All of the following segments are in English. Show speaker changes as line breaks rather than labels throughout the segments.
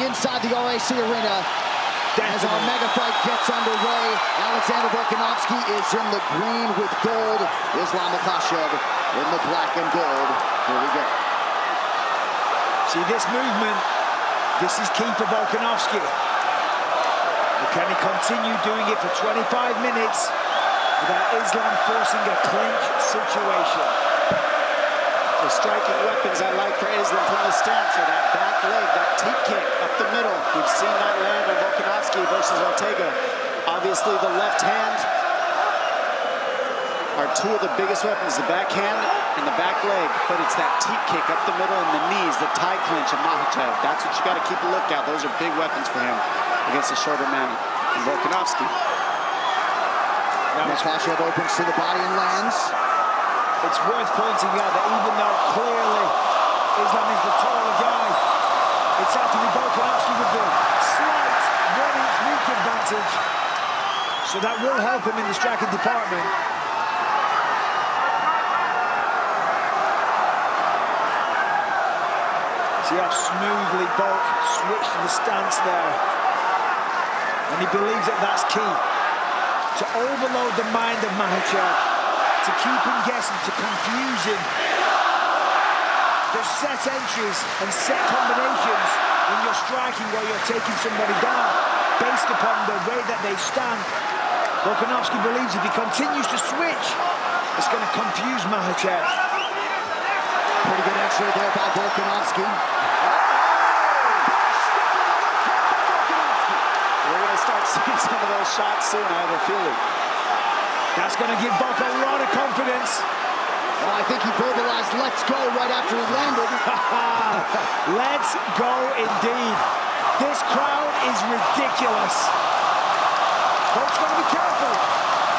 inside the RAC arena. As our mega fight gets underway, Alexander Volkanovski is in the green with gold. Islam Makhachev in the black and gold. Here we go.
See this movement, this is key for Volkanovski. But can he continue doing it for 25 minutes without Islam forcing a clinch situation?
The striking weapons I like for Islam from the stance are that back leg, that teep kick up the middle. We've seen that land on Volkanovski versus Ortega. Obviously the left hand are two of the biggest weapons, the backhand and the back leg, but it's that teep kick up the middle and the knees, the tie clinch of Makhachev. That's what you got to keep a lookout. Those are big weapons for him against a shorter man in Volkanovski.
Now Makhachev opens to the body and lands.
It's worth pointing out that even though clearly Islam is the taller guy, it's actually Volkanovski with the slight 1-inch reach advantage. So that will help him in the striking department. See how smoothly Volk switched to the stance there. And he believes that that's key. To overload the mind of Makhachev, to keep him guessing, to confuse him. There's set entries and set combinations when you're striking while you're taking somebody down based upon the way that they stand. Volkanovski believes if he continues to switch, it's going to confuse Makhachev.
Pretty good entry there by Volkanovski.
We're going to start seeing some of those shots soon, I have a feeling.
That's going to give Volk a lot of confidence.
Well, I think he verbalized "let's go" right after he landed.
Let's go indeed. This crowd is ridiculous. Volk's got to be careful.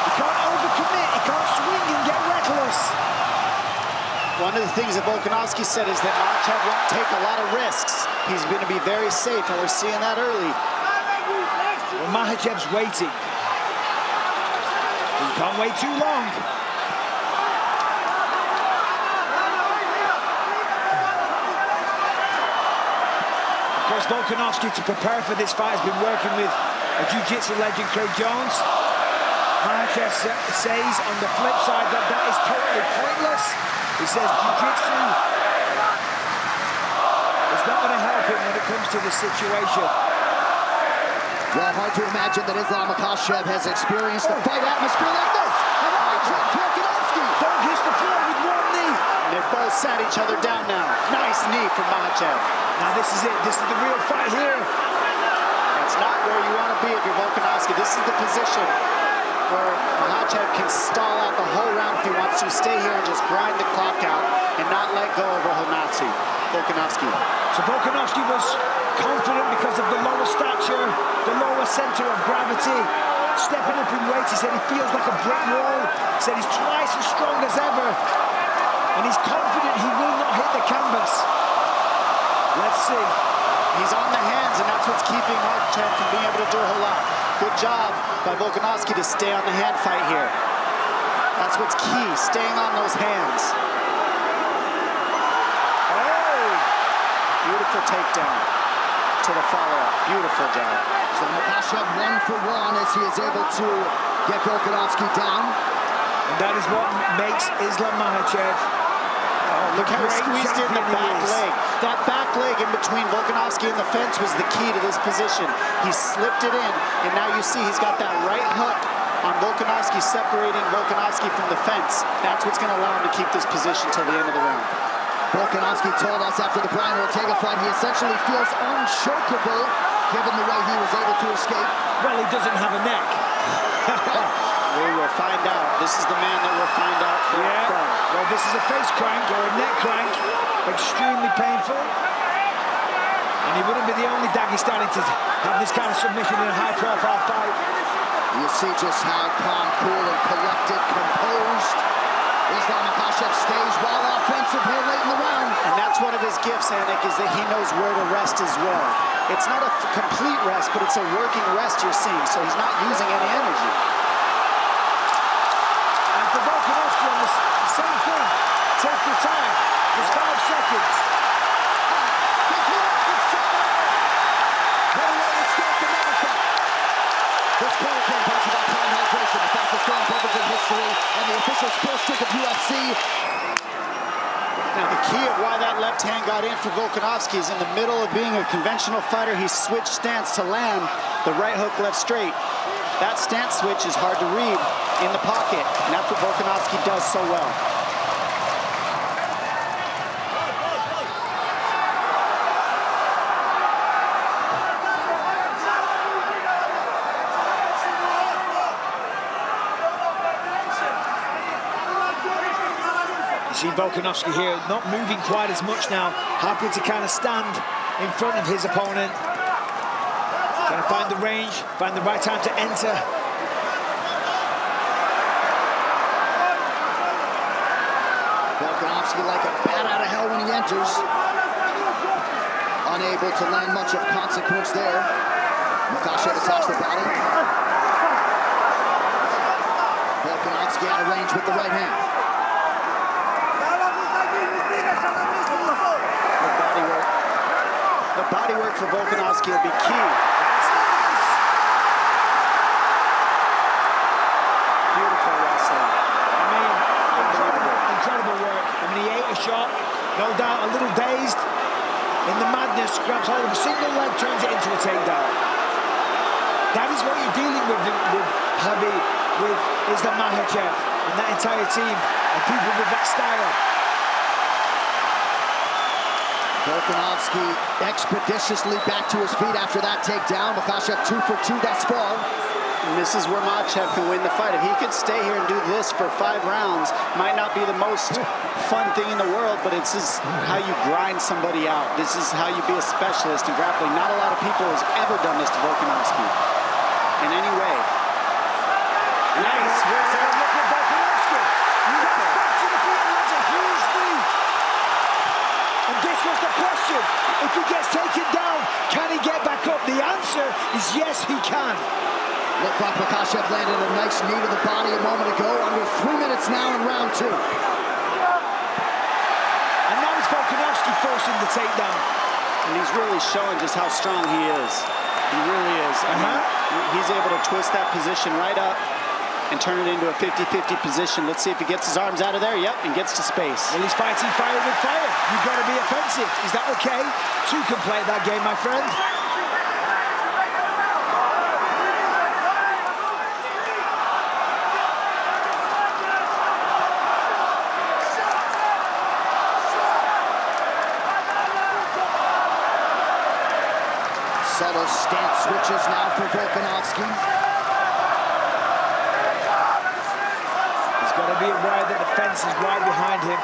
He can't overcommit. He can't swing and get reckless.
One of the things that Volkanovski said is that Makhachev won't take a lot of risks. He's going to be very safe, and we're seeing that early.
Well, Makhachev's waiting. He can't wait too long. Of course, Volkanovski, to prepare for this fight, has been working with a jiu-jitsu legend, Craig Jones. Makhachev says on the flip side that that is totally pointless. He says jiu-jitsu is not going to help him when it comes to this situation.
Well, hard to imagine that Islam Makhachev has experienced a fight atmosphere like this. And Volkanovski.
Don't hit the floor with one knee.
And they've both sat each other down now. Nice knee from Makhachev.
Now this is it. This is the real fight here.
That's not where you want to be if you're Volkanovski. This is the position where Makhachev can stall out the whole round if he wants to. Stay here and just grind the clock out and not let go of Volkanovski.
So Volkanovski was confident because of the lower stature, the lower center of gravity. Stepping up in weight, he said he feels like a brick wall. He said he's twice as strong as ever. And he's confident he will not hit the canvas. Let's see.
He's on the hands, and that's what's keeping Makhachev from being able to do a whole lot. Good job by Volkanovski to stay on the hand fight here. That's what's key, staying on those hands. Oh! Beautiful takedown to the follow-up. Beautiful job.
So Makhachev 1 for 1 as he is able to get Volkanovski down.
And that is what makes Islam Makhachev.
Look how he squeezed in the back leg. That back leg in between Volkanovski and the fence was the key to this position. He slipped it in, and now you see he's got that right hook on Volkanovski, separating Volkanovski from the fence. That's what's going to allow him to keep this position till the end of the round.
Volkanovski told us after the Brian Ortega fight he essentially feels unchokeable given the way he was able to escape.
Well, he doesn't have a neck.
We will find out. This is the man that we'll find out from.
Well, this is a face crank or a neck crank. Extremely painful. And he wouldn't be the only Dagestani to have this kind of submission in a high-profile fight.
You see just how calm, cool, and collected, composed Islam Makhachev stays while offensive here late in the round.
And that's one of his gifts, Anik, is that he knows where to rest as well. It's not a complete rest, but it's a working rest you're seeing, so he's not using any energy.
And for Volkanovski on the same thing, take your time. There's 5 seconds.
got in for Volkanovski is in the middle of being a conventional fighter. He switched stance to land the right hook, left straight. That stance switch is hard to read in the pocket, and that's what Volkanovski does so well.
You see Volkanovski here not moving quite as much now, happy to kind of stand in front of his opponent. Trying to find the range, find the right time to enter.
Volkanovski like a bat out of hell when he enters. Unable to land much of consequence there. Makhachev attacks the body. Volkanovski out of range with the right hand.
The body work for Volkanovski will be key. Beautiful wrestling.
I mean, incredible work. I mean, he ate a shot, no doubt a little dazed. In the madness, grabs hold of a single leg, turns it into a takedown. That is what you're dealing with Habib, with Islam Makhachev and that entire team, and people with that style.
Volkanovski expeditiously back to his feet after that takedown. Makhachev 2 for 2 thus far.
And this is where Makhachev can win the fight. If he could stay here and do this for 5 rounds, might not be the most fun thing in the world, but it's just how you grind somebody out. This is how you be a specialist in grappling. Not a lot of people has ever done this to Volkanovski in any way. Nice.
Look at Volkanovski. He gets back to the feet and lands a huge knee. And this was the question. If he gets taken down, can he get back up? The answer is yes, he can.
Looked like Makhachev landed a nice knee to the body a moment ago. Under 3 minutes now in round 2.
And now it's Volkanovski forcing the takedown.
And he's really showing just how strong he is. He really is. I mean, he's able to twist that position right up and turn it into a 50-50 position. Let's see if he gets his arms out of there. Yep, and gets to space.
Well, he's fighting fire with fire. You've got to be offensive. Is that okay? Two can play that game, my friend.
Subtle stance switches now for Volkanovski.
He's got to be aware that the fence is right behind him.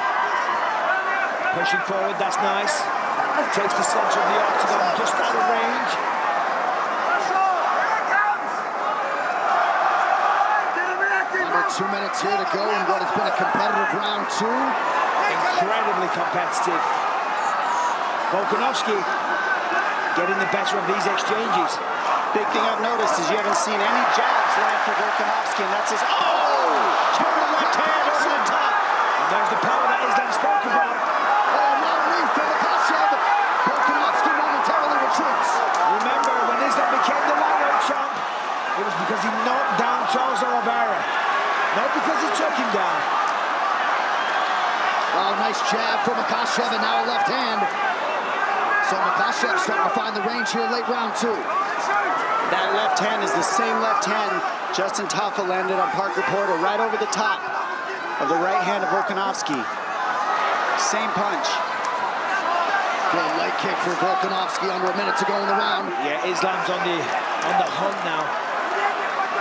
Pushing forward, that's nice. Takes the center of the octagon, just out of range.
Under 2 minutes here to go in what has been a competitive round 2.
Incredibly competitive. Volkanovski getting the better of these exchanges.
Big thing I've noticed is you haven't seen any jabs land for Volkanovski, and that's his... Oh! Turn left hand over the top.
And there's the power that Islam spoke about.
Oh, now knee for Makhachev. Volkanovski momentarily retreats.
Remember, when Islam became the lightweight champ, it was because he knocked down Charles Oliveira, not because he took him down.
Oh, nice jab for Makhachev, and now a left hand. So Makhachev starting to find the range here late round 2.
That left hand is the same left hand Justin Tafa landed on Parker Porter, right over the top of the right hand of Volkanovski. Same punch.
Good leg kick for Volkanovski, under a minute to go in the round.
Yeah, Islam's on the hunt now.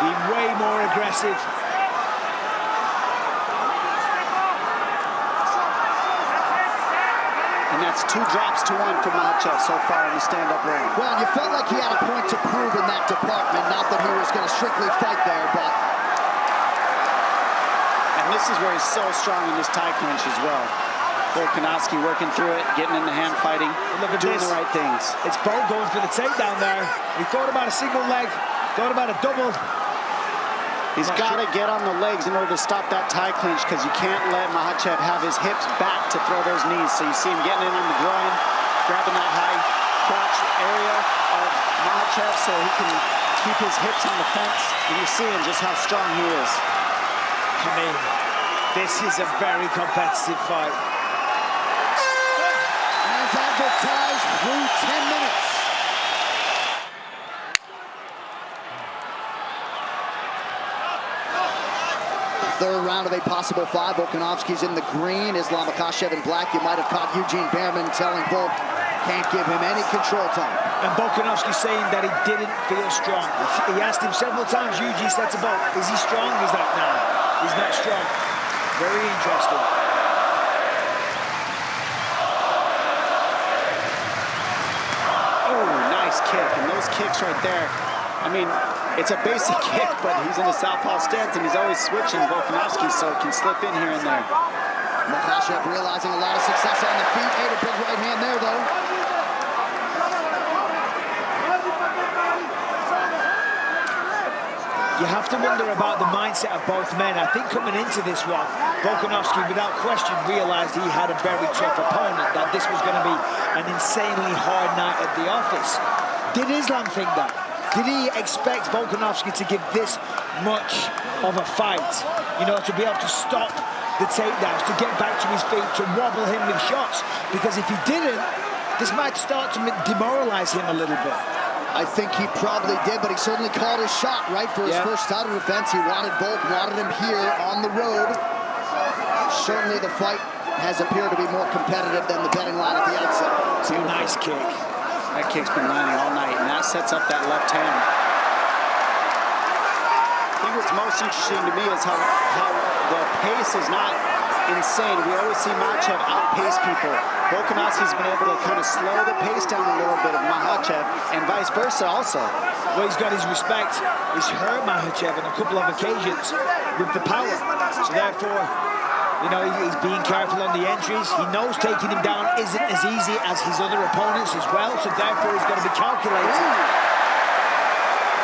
Being way more aggressive.
And that's 2 drops to 1 for Makhachev so far in the stand-up round.
Well, you felt like he had a point to prove in that department. Not that he was going to strictly fight there, but...
And this is where he's so strong in this tie clinch as well. Volkanovski working through it, getting in the hand fighting, doing the right things.
It's Bolt going for the takedown there. He thought about a single leg, thought about a double.
He's got to get on the legs in order to stop that tie clinch, because you can't let Makhachev have his hips back to throw those knees. So you see him getting in on the groin, grabbing that high crotch area of Makhachev so he can keep his hips on the fence. And you're seeing just how strong he is.
I mean, this is a very competitive fight.
As ties through 10 minutes. Third round of a possible 5. Volkanovski's in the green. Islam Makhachev in black. You might have caught Eugene Behrman telling Volk can't give him any control time.
And Volkanovski saying that he didn't feel strong. He asked him several times, Eugene said to Volk, is he strong? He's like, nah, he's not strong. Very interesting.
Oh, nice kick. And those kicks right there, I mean, it's a basic kick, but he's in a southpaw stance, and he's always switching Volkanovski, so it can slip in here and there.
Makhachev realizing a lot of success on the feet. Ate a big right hand there, though.
You have to wonder about the mindset of both men. I think coming into this one, Volkanovski, without question, realized he had a very tough opponent, that this was going to be an insanely hard night at the office. Did Islam think that? Did he expect Volkanovski to give this much of a fight? You know, to be able to stop the takedowns, to get back to his feet, to wobble him with shots? Because if he didn't, this might start to demoralize him a little bit.
I think he probably did, but he certainly called his shot, right, for his first title defense. He wanted Volk, wanted him here on the road. Certainly the fight has appeared to be more competitive than the betting line at the outset.
It's a nice kick.
That kick's been landing all night, and that sets up that left hand. I think what's most interesting to me is how the pace is not insane. We always see Makhachev outpace people. Volkanovski's been able to kind of slow the pace down a little bit of Makhachev, and vice versa also.
Well, he's got his respect. He's hurt Makhachev on a couple of occasions with the power. So therefore, you know, he's being careful on the entries. He knows taking him down isn't as easy as his other opponents as well, so therefore he's got to be calculated.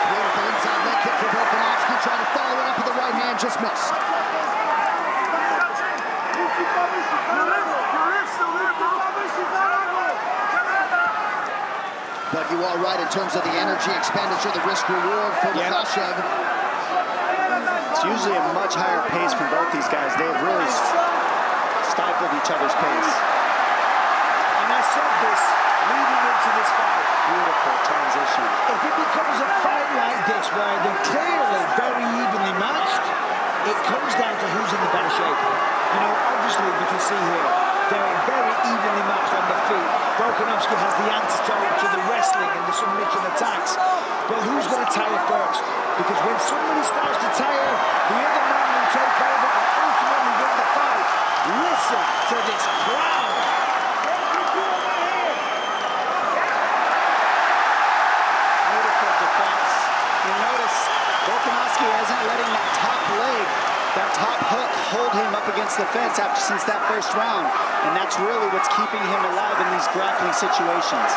Beautiful inside leg kick for Volkanovski, trying to follow it up with the right hand, just missed. But you are right in terms of the energy expenditure, the risk reward for Makhachev.
It's usually a much higher pace from both these guys. They've really stifled each other's pace.
And I said this leading into this fight.
Beautiful transition.
If it becomes a fight like this, where they're clearly very evenly matched, it comes down to who's in the better shape. You know, obviously we can see here, they're very evenly matched on the feet. Volkanovski has the antidote to the wrestling and the submission attacks. But who's going to tire first? Because when somebody starts to tire, the other man will take over and ultimately win the fight. Listen to this crowd.
Beautiful defense. You notice Volkanovski isn't letting that top leg, that top hook, hold him up against the fence since that first round. And that's really what's keeping him alive in these grappling situations.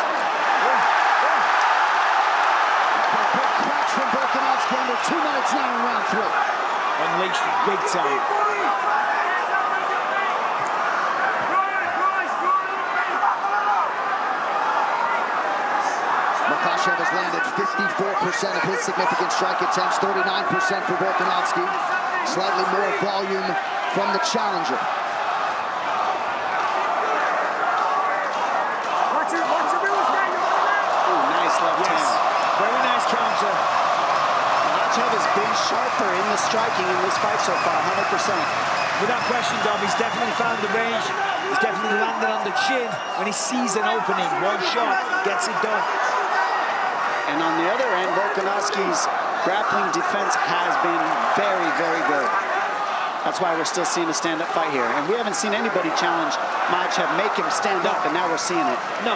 Big cracks from Volkanovski under 2 minutes now in round 3.
Unleashed big time.
Makhachev has landed 54% of his significant strike attempts, 39% for Volkanovski. Slightly more volume from the challenger.
Very nice counter.
Makhachev has been sharper in the striking in this fight so far, 100%.
Without question, Dom, he's definitely found the range. He's definitely landed on the chin when he sees an opening. One shot gets it done.
And on the other end, Volkanovski's grappling defense has been very, very good. That's why we're still seeing a stand-up fight here. And we haven't seen anybody challenge Makhachev, make him stand up, and now we're seeing it.
No.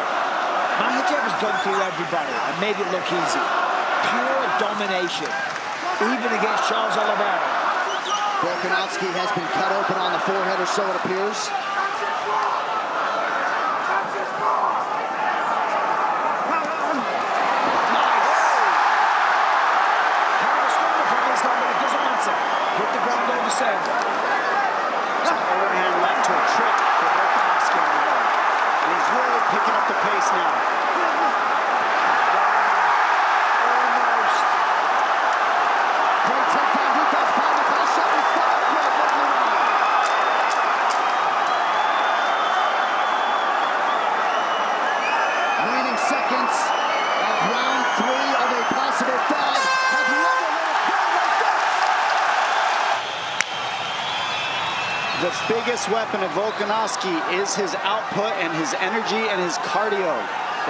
Makhachev has gone through everybody and made it look easy. Pure domination, even against Charles Oliveira.
Volkanovski has been cut open on the forehead or so it appears.
Nice. Kind of a stumble from Islam, but it doesn't matter. Hit the ground over send.
Overhand left to a trick for Volkanovski on that one. And he's really picking up the pace now.
Almost.
Great takedown defense by Makhachev. He's still up great.
biggest weapon of Volkanovski is his output and his energy and his cardio.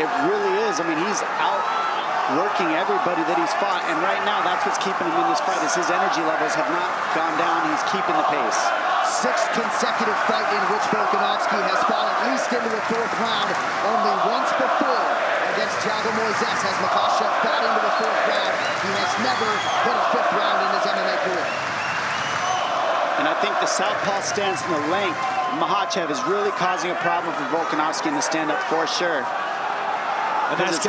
It really is. I mean, he's outworking everybody that he's fought, and right now that's what's keeping him in this fight, is his energy levels have not gone down. He's keeping the pace.
Sixth consecutive fight in which Volkanovski has fought at least into the fourth round. Only once before against Thiago Moises has Makhachev fought into the fourth round. He has never hit a fifth round in his MMA career.
And I think the southpaw stance and the length, Makhachev is really causing a problem for Volkanovski in the stand-up for sure.
And that's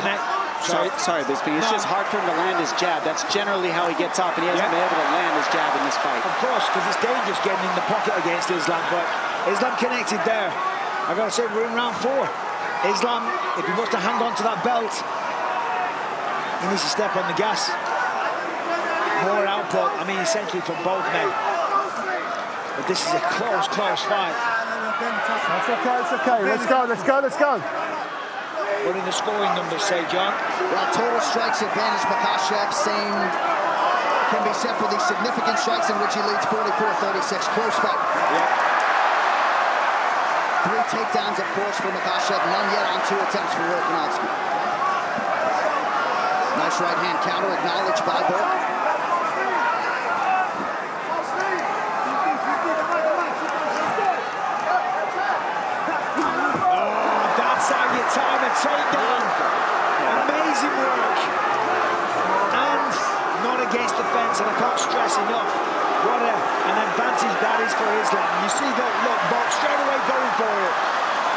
Sorry, Bisping. It's just hard for him to land his jab. That's generally how he gets off, and he hasn't been able to land his jab in this fight.
Of course, because it's dangerous getting in the pocket against Islam, but Islam connected there. I gotta say, we're in round 4. Islam, if he wants to hang on to that belt, he needs to step on the gas. More output, I mean, essentially from both men. But this is a close fight.
It's okay. Let's go.
What do the scoring numbers say, John?
Well, total strikes advantage, Makhachev, same can be said for the significant strikes in which he leads 44-36. Close fight. Yeah. 3 takedowns, of course, for Makhachev. None yet on 2 attempts for Volkanovski. Nice right hand counter, acknowledged by Volk.
Time a takedown. Amazing work. And not against the fence, and I can't stress enough what an advantage that is for Islam. You see that, look, Volk straight away going for it.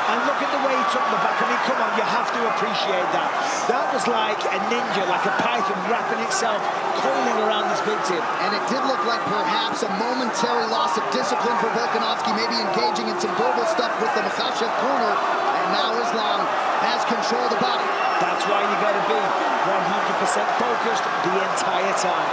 And look at the way he took the back. I mean, come on, you have to appreciate that. That was like a ninja, like a python wrapping itself, coiling around this victim.
And it did look like perhaps a momentary loss of discipline for Volkanovski, maybe engaging in some verbal stuff with the Makhachev corner. And now Islam has control of the body.
That's why you got to be 100% focused the entire time.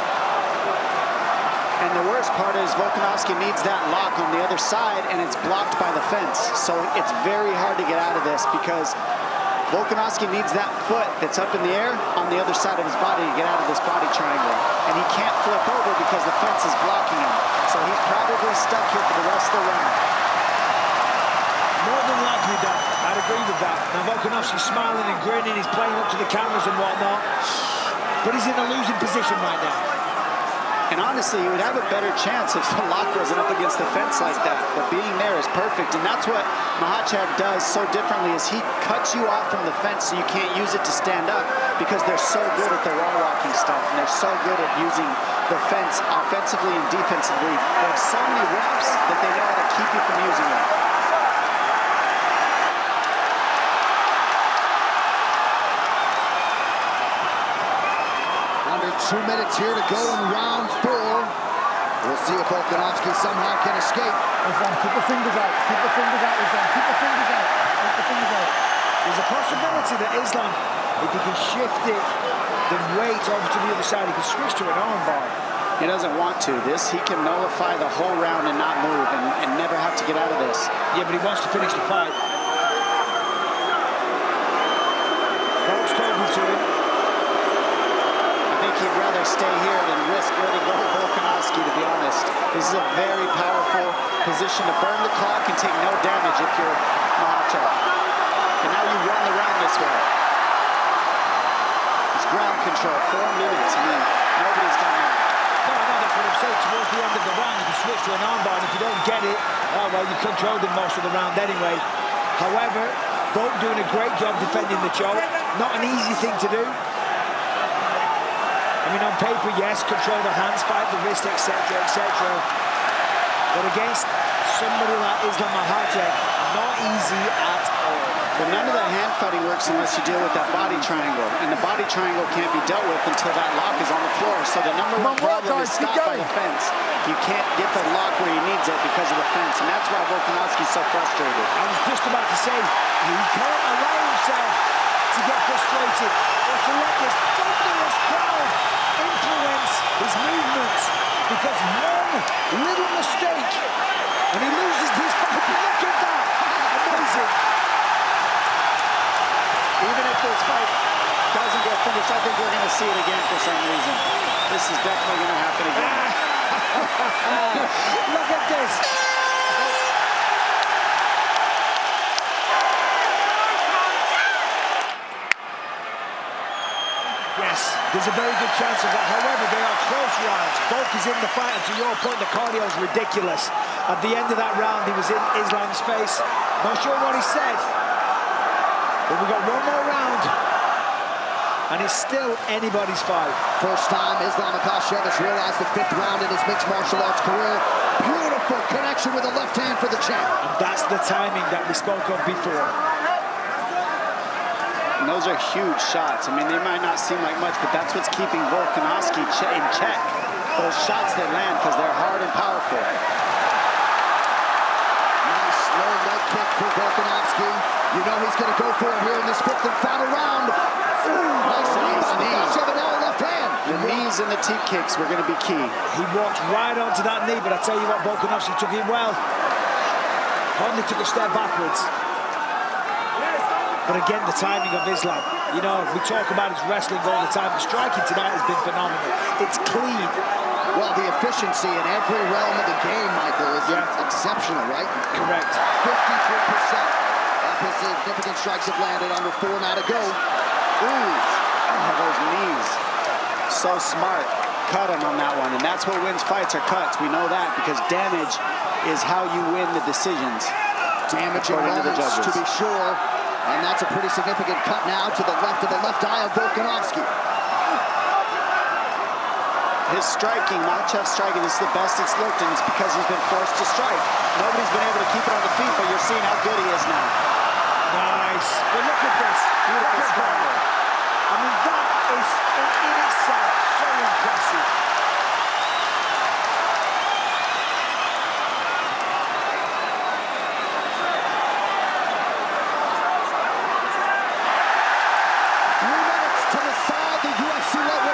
And the worst part is Volkanovski needs that lock on the other side, and it's blocked by the fence. So it's very hard to get out of this because Volkanovski needs that foot that's up in the air on the other side of his body to get out of this body triangle. And he can't flip over because the fence is blocking him. So he's probably stuck here for the rest of the round.
More than likely, that I'd agree with that. Now Volkanovski's smiling and grinning, he's playing up to the cameras and whatnot, but he's in a losing position right now.
And honestly, you would have a better chance if the lock wasn't up against the fence like that. But being there is perfect, and that's what Makhachev does so differently is he cuts you off from the fence so you can't use it to stand up because they're so good at the wall walking stuff, and they're so good at using the fence offensively and defensively. They have so many reps that they know how to keep you from using it.
2 minutes here to go in round 4. We'll see if Volkanovski somehow can escape.
Islam, keep the fingers out. Keep the fingers out, Islam. Keep the fingers out. Keep the fingers out.
There's a possibility that Islam, if he can shift it, the weight over to the other side, he can switch to an armbar.
He doesn't want to. He can nullify the whole round and not move and never have to get out of this.
Yeah, but he wants to finish the fight. Volk's talking to him.
I think he'd rather stay here than risk letting go of Volkanovski, to be honest. This is a very powerful position to burn the clock and take no damage if you're Makhachev. And now you run the round this way. It's ground control, 4 minutes. I mean, nobody's done that.
No, that's what I'm saying. Towards the end of the round, you can switch to an armbar, and if you don't get it, oh, well, you've controlled him most of the round anyway. However, Volk doing a great job defending the choke. Not an easy thing to do. I mean, on paper, yes, control the hands, fight the wrist, etc., etc. But against somebody like Islam Makhachev, not easy at all.
But none of that hand fighting works unless you deal with that body triangle. And the body triangle can't be dealt with until that lock is on the floor. So the number one problem is stopped by the fence. You can't get the lock where he needs it because of the fence. And that's why Volkanovski's so frustrated.
I was just about to say, he can't allow himself to get frustrated or to let this thunderous crowd influence his movements, because one little mistake and he loses his fight. Look at that! Amazing.
Even if this fight doesn't get finished, I think we're going to see it again for some reason. This is definitely going to happen again.
Look at this. Yes, there's a very good chance of that. However, they are close rounds. Volk is in the fight, and to your point, the cardio is ridiculous. At the end of that round, he was in Islam's face. Not sure what he said, but we've got one more round, and it's still anybody's fight.
First time Islam Makhachev has realized the 5th round in his mixed martial arts career. Beautiful connection with the left hand for the champ.
And that's the timing that we spoke of before.
And those are huge shots. I mean, they might not seem like much, but that's what's keeping Volkanovski in check. Those shots that land, because they're hard and powerful.
Nice low leg kick for Volkanovski. You know he's going to go for it here in this 5th and final round. Ooh, nice knees. Left hand.
The knees and the teep kicks were going to be key.
He walked right onto that knee, but I tell you what, Volkanovski took it well. Only took a step backwards. But again, the timing of Islam. You know, we talk about his wrestling all the time. The striking tonight has been phenomenal. It's clean.
Well, the efficiency in every realm of the game, Michael, is exceptional, right?
Correct.
53% of his significant strikes have landed under 4 now to go. Ooh.
Those knees. So smart. Cut him on that one. And that's what wins fights, are cuts. We know that because damage is how you win the decisions.
Damaging moments, to be sure. And that's a pretty significant cut now to the left of the left eye of Volkanovski.
His striking, Makhachev's striking, this is the best it's looked, and it's because he's been forced to strike. Nobody's been able to keep it on the feet, but you're seeing how good he is now.
Nice. But look at this. Beautiful strike. I mean, that is in itself so impressive.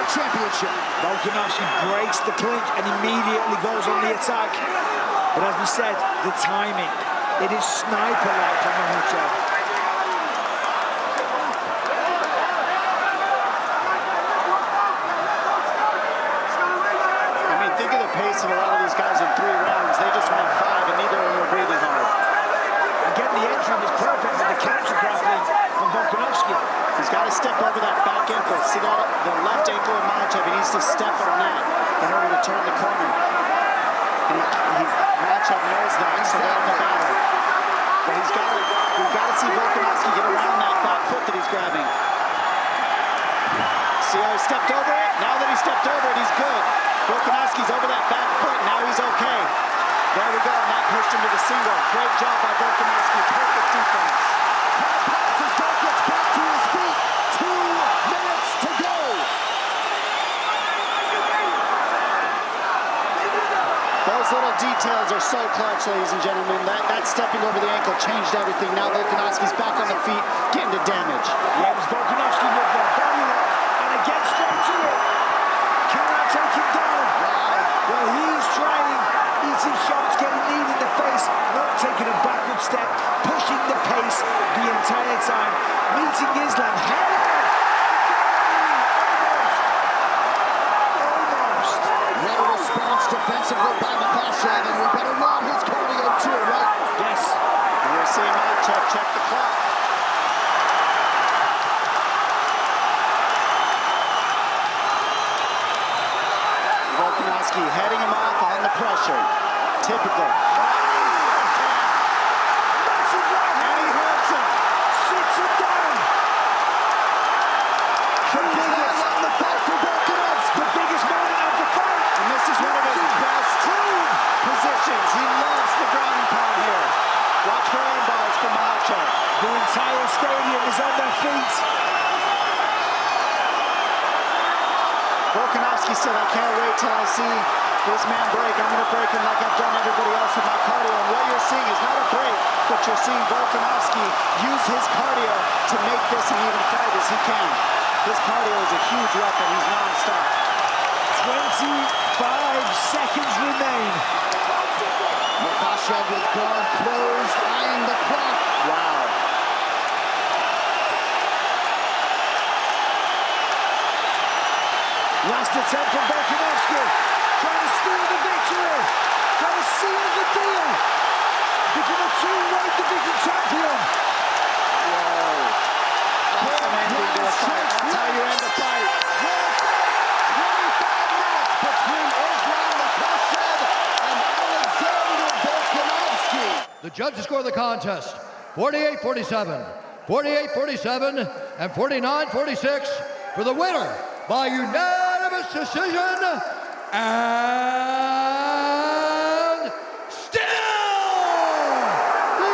Championship.
Volkanovski breaks the clinch and immediately goes on the attack. But as we said, the timing, it is sniper-like from Makhachev.
I mean, think of the pace of a lot of these guys in 3 rounds. They just went 5 and neither of them were breathing hard.
Again, the entry was perfect with the counter grappling from Volkanovski.
He's got to step over that back ankle. See that? The left ankle of Makhachev, he needs to step on that in order to turn the corner. And Makhachev knows that, so they're in the battle. But we've got to see Volkanovski get around that back foot that he's grabbing. See how he stepped over it? Now that he stepped over it, he's good. Volkanovski's over that back foot, now he's okay. There we go, and that pushed him to the single. Great job by Volkanovski, perfect defense. Those little details are so clutch, ladies and gentlemen. That stepping over the ankle changed everything. Now Volkanovski's back on the feet, getting to damage.
Yeah, it was Volkanovski with the body lock, and again straight to it. Cannot take him down. Well, he's trying, eating shots, getting kneed in the face, not taking a backward step, pushing the pace the entire time, meeting Islam head on.
Defensively by Makhachev, and we better run his cardio too, right?
Yes.
And we're seeing Makhachev check the clock. Volkanovski heading him off on the pressure. Typical. And he hurts him.
Sits him down.
The fight for Volkanovski.
The biggest moment of the fight.
And this is one of his best positions. He loves the ground and pound here. Watch for arm bars from Makhachev.
The entire stadium is on their feet.
Volkanovski said, I can't wait till I see this man break. I'm going to break him like I've done everybody else with my cardio. And what you're seeing is not a break, but you're seeing Volkanovski use his cardio to make this an even fight as he can. His cardio is a huge weapon. He's non-stop.
25 seconds remain.
Makhachev with guard closed, eyeing the clock.
Wow.
Last attempt from Volkanovski. Trying to steal the victory. Trying to seal the deal. Become a 2-weight division champion.
Whoa. Awesome ending to a fight. That's how you end the fight.
Judges score the contest 48-47, 48-47, and 49-46 for the winner by unanimous decision, and still the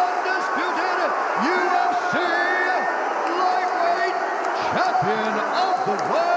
undisputed UFC lightweight champion of the world.